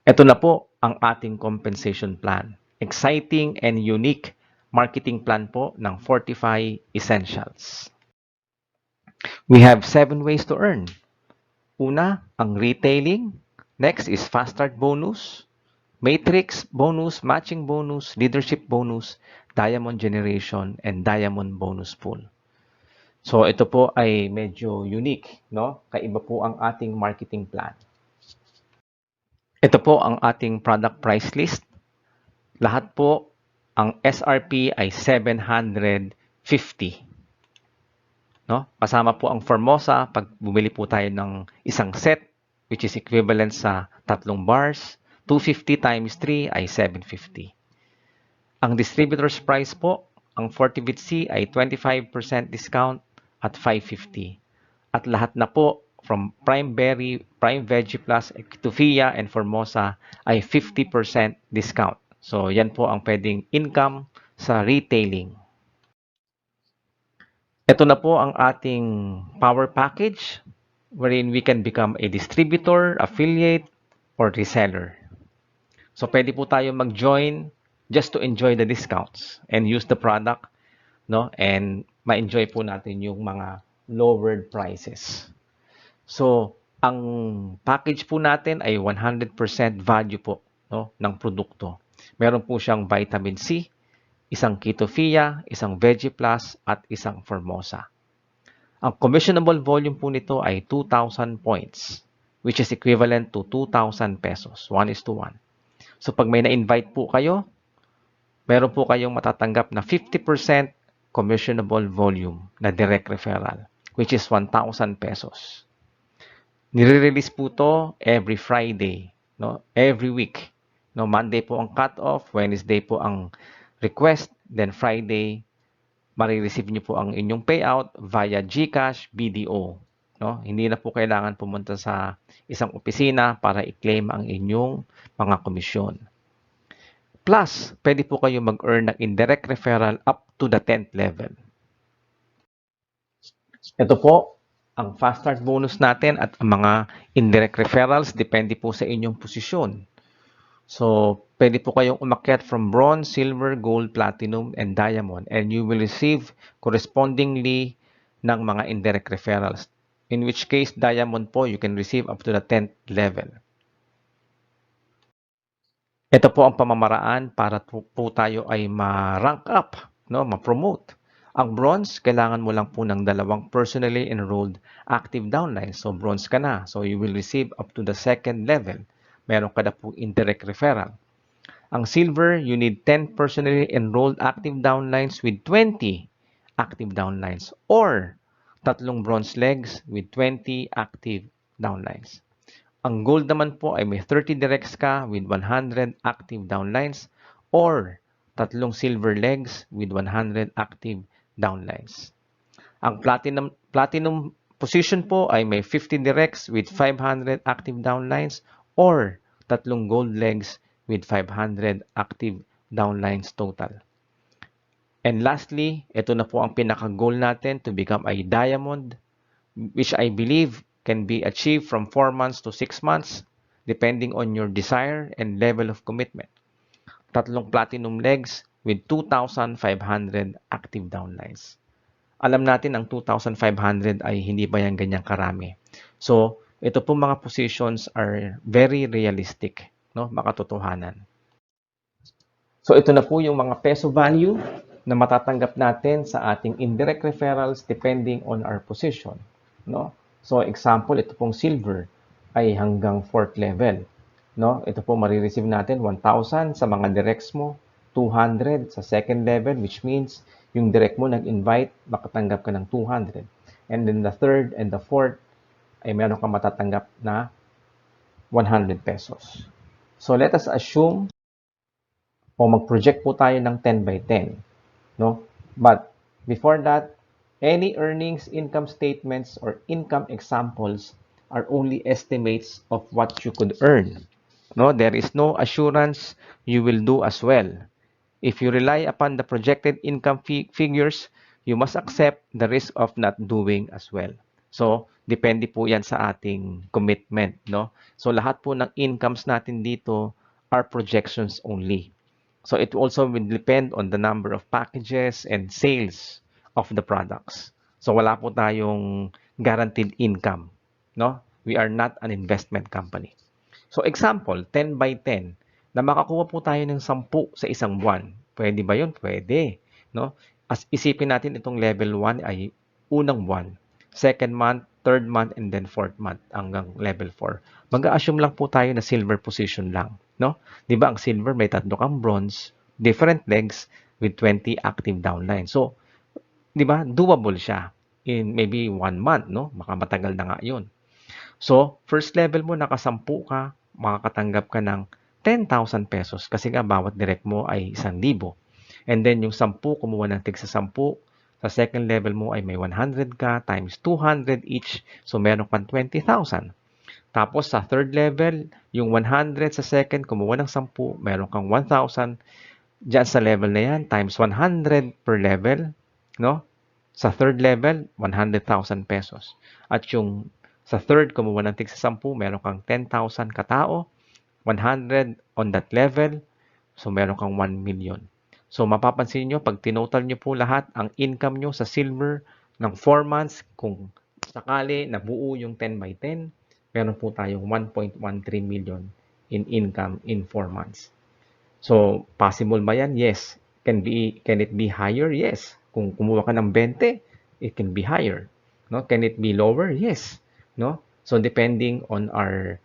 Ito na po ang ating compensation plan. Exciting and unique marketing plan po ng Fortify Essentials. We have 7 ways to earn. Una, ang retailing. Next is fast start bonus, matrix bonus, matching bonus, leadership bonus, diamond generation, and diamond bonus pool. So ito po ay medyo unique, no? Kaiba po ang ating marketing plan. Ito po ang ating product price list. Lahat po ang SRP ay 750. No? Kasama po ang Formosa pag bumili po tayo ng isang set which is equivalent sa 3 bars. 250 times 3 ay 750. Ang distributor's price po, ang 40-bit C ay 25% discount at 550. At lahat na po from Prime Berry, Prime Veggie Plus, Ectofia, and Formosa ay 50% discount. So, yan po ang pwedeng income sa retailing. Ito na po ang ating power package wherein we can become a distributor, affiliate, or reseller. So, pwede po tayo mag-join just to enjoy the discounts and use the product, no? And ma-enjoy po natin yung mga lowered prices. So, ang package po natin ay 100% value po, no, ng produkto. Meron po siyang vitamin C, isang Ketofia, isang Veggie Plus, at isang Formosa. Ang commissionable volume po nito ay 2,000 points, which is equivalent to 2,000 pesos, 1:1. So pag may na-invite po kayo, meron po kayong matatanggap na 50% commissionable volume na direct referral, which is 1,000 pesos. Nire-release po to every Friday, no? Every week. No, Monday po ang cut-off, Wednesday po ang request, then Friday marireceive niyo po ang inyong payout via GCash, BDO. No? Hindi na po kailangan pumunta sa isang opisina para i-claim ang inyong mga komisyon. Plus, pwede po kayo mag-earn ng indirect referral up to the 10th level. Ito po ang fast start bonus natin at ang mga indirect referrals depende po sa inyong posisyon. So, pwede po kayong umakyat from bronze, silver, gold, platinum, and diamond, and you will receive correspondingly ng mga indirect referrals. In which case, diamond po, you can receive up to the 10th level. Ito po ang pamamaraan para po tayo ay ma-rank up, no? Ma-promote. Ang bronze, kailangan mo lang po ng 2 personally enrolled active downlines. So, bronze ka na. So, you will receive up to the 2nd level. Meron ka na po indirect referral. Ang silver, you need 10 personally enrolled active downlines with 20 active downlines or 3 bronze legs with 20 active downlines. Ang gold naman po ay may 30 directs ka with 100 active downlines or 3 silver legs with 100 active downlines. Ang platinum position po ay may 50 directs with 500 active downlines or 3 gold legs with 500 active downlines total. And lastly, ito na po ang pinaka-goal natin to become a diamond, which I believe can be achieved from 4 months to 6 months depending on your desire and level of commitment. 3 platinum legs with 2,500 active downlines. Alam natin ang 2,500 ay hindi ba yan ganyang karami. So, ito po mga positions are very realistic, no? Makatotohanan. So, ito na po yung mga peso value na matatanggap natin sa ating indirect referrals depending on our position, no? So, example, ito pong silver ay hanggang 4th level, no? Ito po marireceive natin 1,000 sa mga directs mo, 200 sa 2nd level, which means yung direct mo nag-invite, makatanggap ka ng 200. And then the 3rd and the 4th ay meron kang matatanggap na 100 pesos. So, let us assume o mag-project po tayo ng 10 by 10. No? But before that, any earnings, income statements, or income examples are only estimates of what you could earn. No? There is no assurance you will do as well. If you rely upon the projected income figures, you must accept the risk of not doing as well. So, Depende po yan sa ating commitment, no? So lahat po ng incomes natin dito are projections only. So it also will depend on the number of packages and sales of the products. So wala po tayong guaranteed income, no? We are not an investment company. So example, 10 by 10, na makakuha po tayo ng 10 sa isang buwan. Pwede ba yun? Pwede. No? As isipin natin itong level 1 ay unang buwan, second month, third month, and then fourth month hanggang level 4. Mag-a-assume lang po tayo na silver position lang. No? Di ba ang silver may 3 kang bronze, different legs with 20 active downlines. So, di ba, doable siya in maybe 1 month. No? Baka matagal na nga yun. So, first level mo, nakasampu ka, makakatanggap ka ng 10,000 pesos kasi nga bawat direct mo ay 1,000. And then yung 10, kumuha ng tig sa 10. Sa second level mo ay may 100 ka times 200 each. So, meron kang 20,000. Tapos sa third level, yung 100 sa second, kumuha ng 10, meron kang 1,000. Diyan sa level na yan, times 100 per level, no? Sa third level, 100,000 pesos. At yung sa third, kumuha ng tig sa 10, meron kang 10,000 katao, 100 on that level, so meron kang 1 million. So mapapansin nyo, pag tinotal nyo po lahat, ang income nyo sa silver ng 4 months, kung sakali nabuo yung 10 by 10, meron po tayong 1.13 million in income in 4 months. So, possible ba yan? Yes. Can it be higher? Yes. Kung kumuha ka ng 20, it can be higher. No? Can it be lower? Yes. No? So, depending on our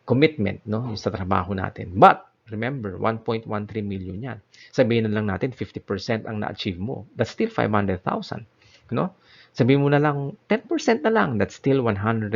commitment, no, sa trabaho natin. But, remember, 1.13 million yan. Sabihin na lang natin, 50% ang na-achieve mo. That's still 500,000. No? Sabihin mo na lang, 10% na lang. That's still 100,000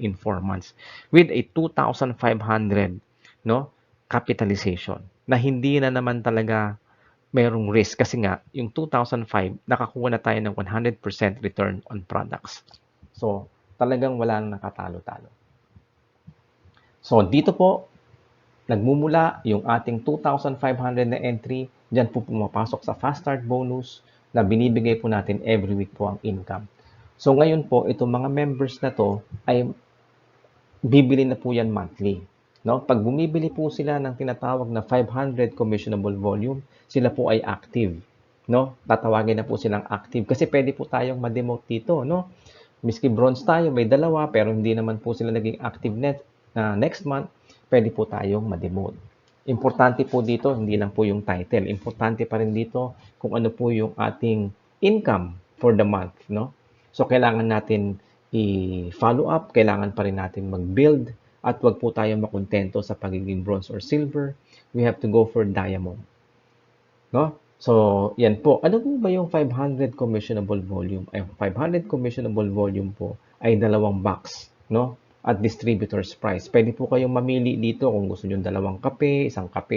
in 4 months. With a 2,500, no, capitalization na hindi na naman talaga merong risk kasi nga yung 2005 nakakuha na tayo ng 100% return on products. So, talagang wala nang nakatalo-talo. So, dito po nagmumula yung ating 2,500 na entry. Diyan po pumapasok sa Fast Start bonus na binibigay po natin every week po ang income. So, ngayon po, itong mga members na to ay bibili na po yan monthly. No? Pag bumibili po sila ng tinatawag na 500 commissionable volume, sila po ay active. No? Tatawagin na po silang active kasi pwede po tayong ma-demote dito. No? Miski bronze tayo, may dalawa, pero hindi naman po sila naging active next month, pwede po tayong ma-demote. Importante po dito, hindi lang po yung title. Importante pa rin dito kung ano po yung ating income for the month. No? So, kailangan natin i-follow up, kailangan pa rin natin mag-build, at wag po tayo makontento sa pagiging bronze or silver. We have to go for diamond. No? So, yan po. Ano po ba yung 500 commissionable volume? Ay, 500 commissionable volume po ay 2 box, no? At distributor's price. Pwede po kayong mamili dito kung gusto niyo 2 kape,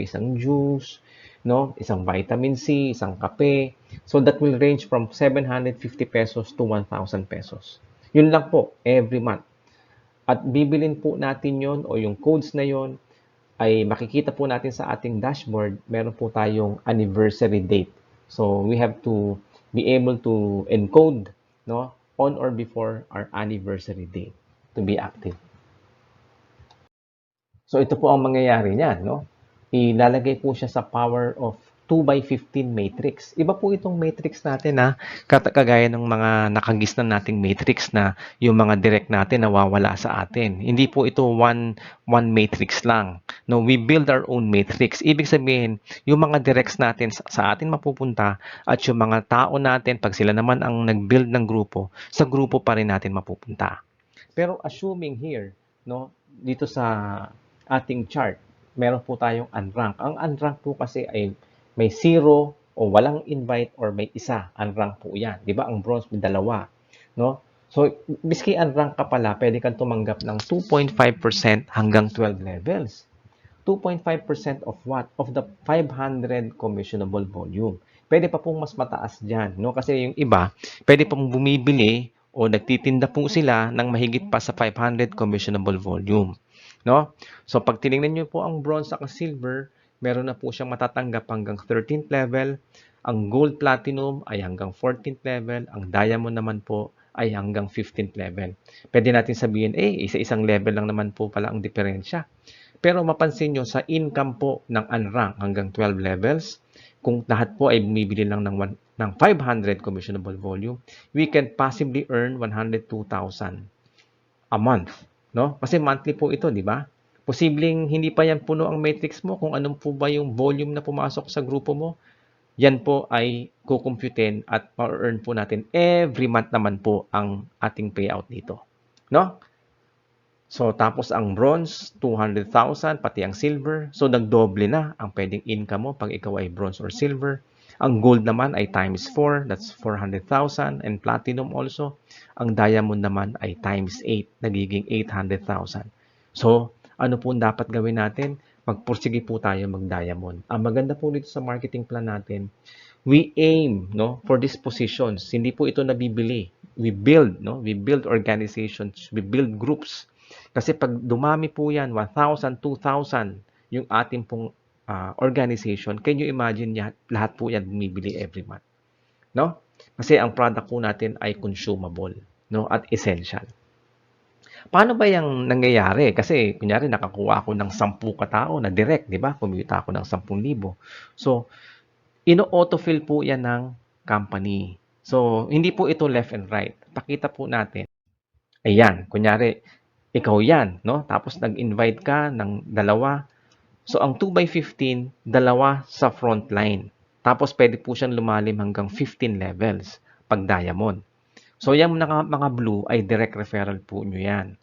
isang juice, no? Isang vitamin C, isang kape. So, that will range from 750 pesos to 1,000 pesos. Yun lang po, every month. At bibilin po natin yon o yung codes na yon ay makikita po natin sa ating dashboard. Meron po tayong anniversary date. So, we have to be able to encode, no, on or before our anniversary date to be active. So, ito po ang mangyayari niyan, no? Ilalagay po siya sa power of 2 by 15 matrix. Iba po itong matrix natin na kagaya ng mga nakagisnan nating matrix na yung mga direct natin nawawala sa atin. Hindi po ito one matrix lang. No, we build our own matrix. Ibig sabihin, yung mga directs natin sa atin mapupunta at yung mga tao natin, pag sila naman ang nag-build ng grupo, sa grupo pa rin natin mapupunta. Pero assuming here, no, dito sa ating chart, meron po tayong unrank. Ang unrank po kasi ay may 0 o walang invite or may isa. Unrank po yan. Di ba? Ang bronze may 2. No? So, biski unrank ka pala, pwede kang tumanggap ng 2.5% hanggang 12 levels. 2.5% of what? Of the 500 commissionable volume. Pwede pa pong mas mataas dyan. No? Kasi yung iba, pwede pong bumibili o nagtitinda po sila ng mahigit pa sa 500 commissionable volume. No? So, pag tinignan nyo po ang bronze at silver, meron na po siyang matatanggap hanggang 13th level. Ang gold platinum ay hanggang 14th level. Ang diamond naman po ay hanggang 15th level. Pwede natin sabihin, isa-isang level lang naman po pala ang diferensya. Pero mapansin nyo, sa income po ng unrank hanggang 12 levels, kung lahat po ay bumibili lang ng 500 commissionable volume, we can possibly earn 102,000 a month. No? Kasi monthly po ito, di ba? Posibleng hindi pa yan puno ang matrix mo kung anong po ba yung volume na pumasok sa grupo mo. Yan po ay kukumputin at ma-earn po natin every month naman po ang ating payout dito. No? So, tapos ang bronze, 200,000, pati ang silver. So, nagdoble na ang pwedeng income mo pag ikaw ay bronze or silver. Ang gold naman ay times 4, that's 400,000. And platinum also. Ang diamond naman ay times 8, nagiging 800,000. So, ano po dapat gawin natin? Magpursige po tayo mag-diamond. Ang maganda po dito sa marketing plan natin, we aim for these positions. Hindi po ito nabibili. We build, we build organizations, we build groups. Kasi pag dumami po yan, 1,000, 2,000 yung ating pong organization, can you imagine lahat po yan bumibili every month? No? Kasi ang product po natin ay consumable, at essential. Paano ba yung nangyayari? Kasi, kunyari, nakakuha ako ng 10 katao na direct, di ba? Kumita ako ng 10,000. So, ino-autofill po yan ng company. So, hindi po ito left and right. Pakita po natin. Ayan, kunyari, ikaw yan, Tapos nag-invite ka ng dalawa. So, ang 2x15, dalawa sa front line. Tapos, pwede po siyang lumalim hanggang 15 levels pag diamond. So, yung mga blue ay direct referral po nyo yan.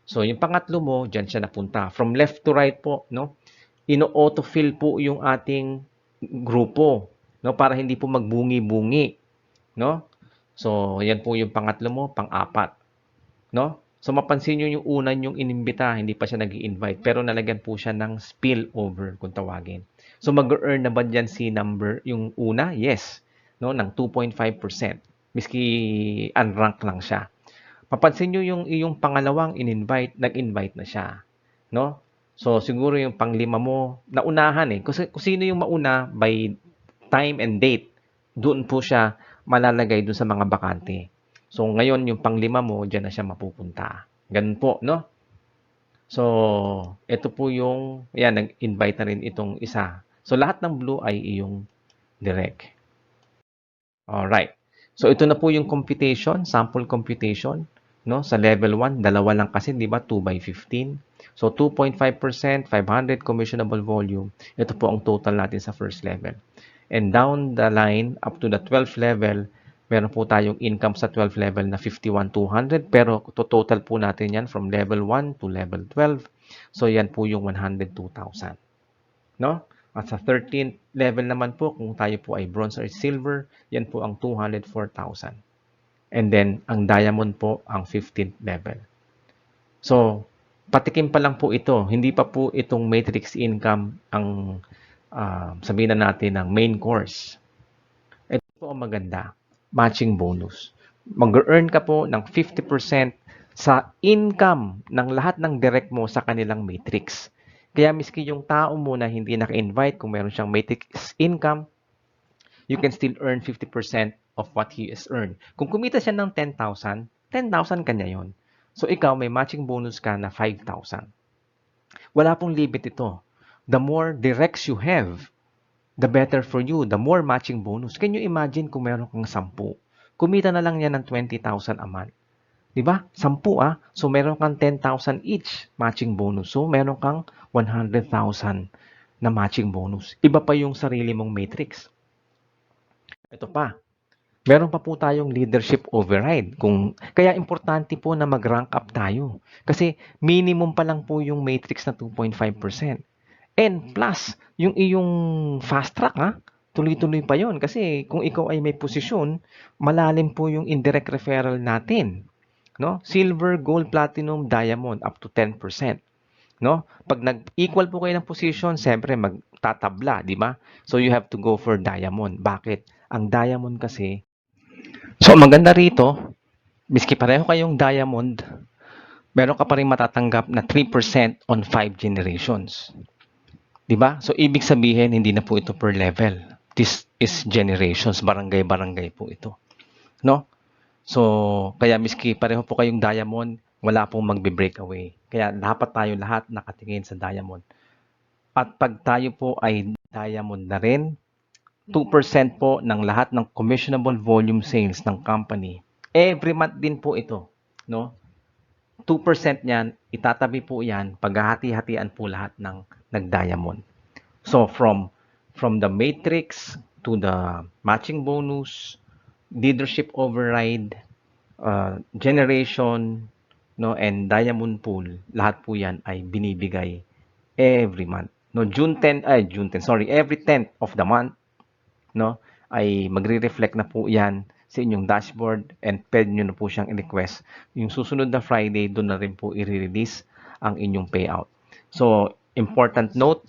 So, yung pangatlo mo, dyan siya napunta. From left to right po, ino-autofill po yung ating grupo, para hindi po magbungi-bungi, So, yan po yung pangatlo mo, pang-apat, So, mapansin nyo yung una yung inimbita, hindi pa siya nag-i-invite, pero nalagyan po siya ng spillover, kung tawagin. So, mag-earn na ba dyan si number yung una? Yes, ng 2.5%. Miski unrank lang siya. Papansin nyo yung iyong pangalawang nag-invite na siya. So, siguro yung panglima mo, naunahan kung sino yung mauna by time and date, doon po siya malalagay doon sa mga bakante. So, ngayon yung panglima mo, dyan na siya mapupunta. Ganun po, So, ito po yung, nag-invite na rin itong isa. So, lahat ng blue ay iyong direct. Alright. So, ito na po yung computation, sample computation. Sa level 1, dalawa lang kasi, di ba? 2x15. So, 2.5%, 500 commissionable volume. Ito po ang total natin sa first level. And down the line, up to the 12th level, meron po tayong income sa 12th level na 51,200. Pero, total po natin yan from level 1 to level 12. So, yan po yung 102,000. At sa 13th level naman po, kung tayo po ay bronze or silver, yan po ang 204,000. And then, ang diamond po, ang 15th level. So, patikim pa lang po ito. Hindi pa po itong matrix income ang sabihin na natin ng main course. Ito po ang maganda. Matching bonus. Mag-earn ka po ng 50% sa income ng lahat ng direct mo sa kanilang matrix. Kaya miski yung tao mo na hindi naka-invite, kung meron siyang matrix income, you can still earn 50% of what he has earned. Kung kumita siya ng 10,000, 10,000 kanya yon. So, ikaw may matching bonus ka na 5,000. Wala pong limit ito. The more directs you have, the better for you. The more matching bonus. Can you imagine kung meron kang 10? Kumita na lang yan ng 20,000 a month. Diba? 10 So, meron kang 10,000 each matching bonus. So, meron kang 100,000 na matching bonus. Iba pa yung sarili mong matrix. Ito pa. Meron pa po tayong leadership override. Kaya importante po na mag-rank up tayo. Kasi minimum pa lang po yung matrix na 2.5%. And plus, yung iyong fast track, tuloy-tuloy pa yon. Kasi kung ikaw ay may posisyon, malalim po yung indirect referral natin. Silver, gold, platinum, diamond, up to 10%. Pag nag-equal po kayo ng position, siyempre magtatabla, di ba? So, you have to go for diamond. Bakit? Ang diamond kasi, so, maganda rito, miski pareho kayong diamond, meron ka pa rin matatanggap na 3% on 5 generations. Di ba? So, ibig sabihin, hindi na po ito per level. This is generations, barangay-barangay po ito. So, kaya miski pareho po kayong diamond, wala pong magbe-breakaway. Kaya dapat tayo lahat nakatingin sa diamond. At pag tayo po ay diamond na rin, 2% po ng lahat ng commissionable volume sales ng company. Every month din po ito, no? 2% niyan, itatabi po 'yan, paghahati-hatian po lahat ng nag-diamond. So from the matrix to the matching bonus, leadership override, generation, no, and diamond pool, lahat po 'yan ay binibigay every month. No, every 10th of the month, no, ay magre-reflect na po 'yan sa inyong dashboard and pwede nyo na po siyang i-request. Yung susunod na Friday, doon na rin po i-release ang inyong payout. So, important note,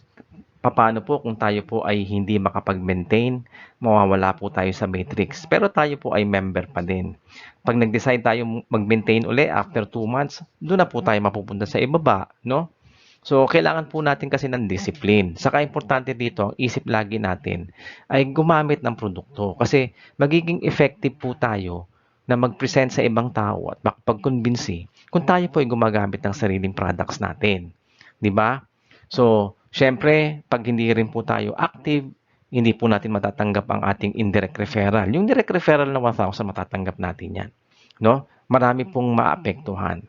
paano po kung tayo po ay hindi makapag-maintain, mawawala po tayo sa matrix. Pero tayo po ay member pa din. Pag nag-decide tayo mag-maintain uli after 2 months, doon na po tayo mapupunta sa ibaba, no? So, kailangan po natin kasi ng discipline. Saka importante dito, ang isip lagi natin ay gumamit ng produkto. Kasi magiging effective po tayo na mag-present sa ibang tao at makapag-convince kung tayo po ay gumagamit ng sariling products natin. Di ba? So, syempre, pag hindi rin po tayo active, hindi po natin matatanggap ang ating indirect referral. Yung direct referral na 1,000, matatanggap natin yan. No? Marami pong maapektuhan.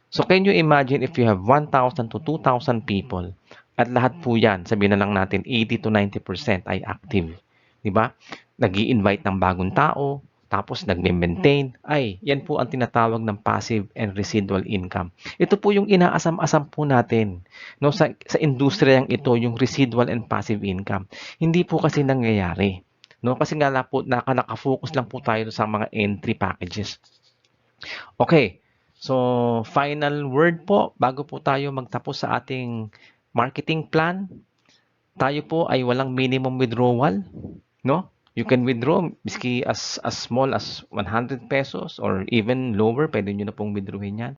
So, can you imagine if you have 1,000 to 2,000 people at lahat po yan, sabihin na lang natin 80 to 90% ay active. Di ba? Nag-i-invite ng bagong tao, tapos nagme-maintain. Ay, yan po ang tinatawag ng passive and residual income. Ito po yung inaasam-asam po natin. No, sa industriyang ito, yung residual and passive income. Hindi po kasi nangyayari. No, kasi nga po, nakafocus lang po tayo sa mga entry packages. Okay. So, final word po, bago po tayo magtapos sa ating marketing plan, tayo po ay walang minimum withdrawal, no? You can withdraw miski as small as 100 pesos or even lower, pwede nyo na pong withdrawin yan.